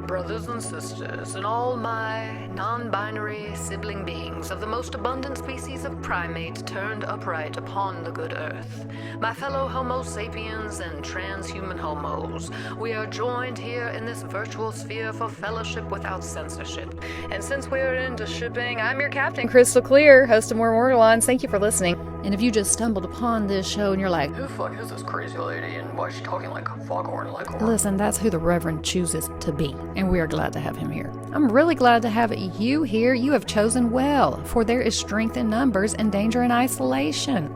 Brothers and sisters, and all my non-binary sibling beings of the most abundant species of primate turned upright upon the good earth, my fellow Homo sapiens and transhuman homos, we are joined here in this virtual sphere for fellowship without censorship. And since we're into shipping, I'm your captain, Crystal Clear, host of More Morgellons. Thank you for listening. And if you just stumbled upon this show and you're like, who the fuck is this crazy lady and why is she talking like foghorn leghorn? Listen, that's who the Reverend chooses to be, and we are glad to have him here. I'm really glad to have you here. You have chosen well, for there is strength in numbers and danger in isolation.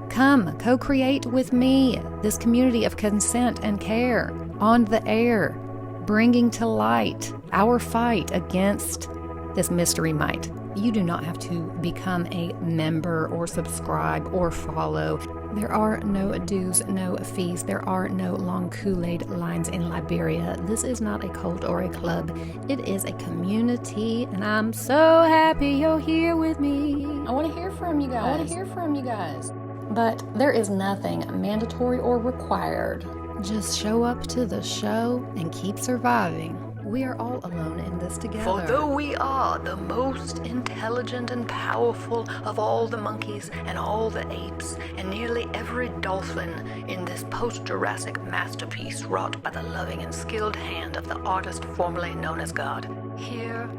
Come, co-create with me this community of consent and care on the air, bringing to light our fight against this mystery might. You do not have to become a member or subscribe or follow. There are no dues, no fees. There are no long Kool-Aid lines in Liberia. This is not a cult or a club. It is a community, and I'm so happy you're here with me. I want to hear from you guys. But there is nothing mandatory or required. Just show up to the show and keep surviving. We are all alone in this together. For though we are the most intelligent and powerful of all the monkeys and all the apes and nearly every dolphin in this post-Jurassic masterpiece wrought by the loving and skilled hand of the artist formerly known as God, here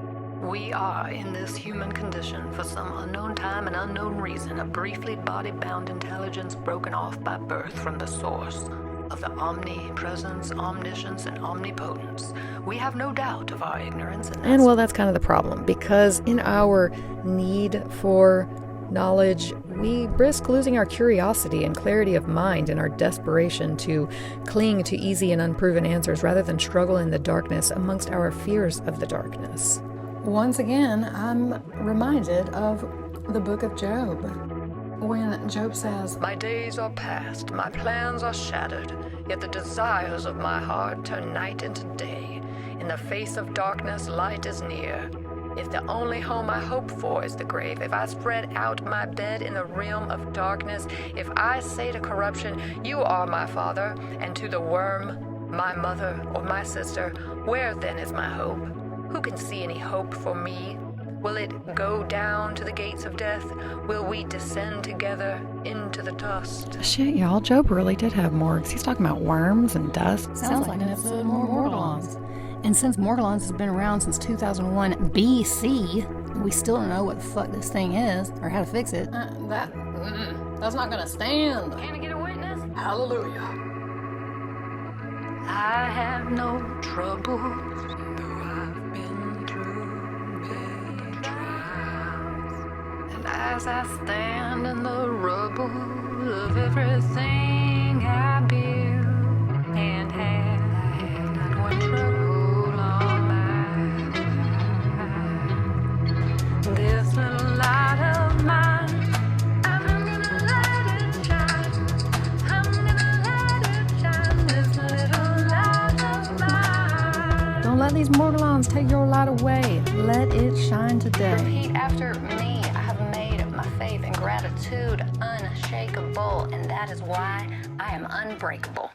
we are in this human condition for some unknown time and unknown reason, a briefly body-bound intelligence broken off by birth from the source of the omnipresence, omniscience, and omnipotence. We have no doubt of our ignorance. And well, that's kind of the problem, because in our need for knowledge, we risk losing our curiosity and clarity of mind in our desperation to cling to easy and unproven answers rather than struggle in the darkness amongst our fears of the darkness. Once again, I'm reminded of the book of Job, when Job says, "My days are past, my plans are shattered, yet the desires of my heart turn night into day. In the face of darkness, light is near. If the only home I hope for is the grave, if I spread out my bed in the realm of darkness, if I say to corruption, you are my father, and to the worm, my mother or my sister, where then is my hope? Who can see any hope for me? Will it go down to the gates of death? Will we descend together into the dust?" Shit, y'all, Job really did have morgues. He's talking about worms and dust. Sounds like an episode of More Morgellons. And since Morgellons has been around since 2001 BC, we still don't know what the fuck this thing is or how to fix it. That's not gonna stand. Can I get a witness? Hallelujah. I have no troubles, though I've been through many trials. And as I stand in the rubble of everything I build and have, I have not one trouble on my mind. This little light of mine, I'm gonna let it shine. I'm gonna let it shine. This little light of mine. Don't let these Morgellons take your light away. Let it shine today. Repeat after me. I have made my faith and gratitude unshakable, and that is why I am unbreakable.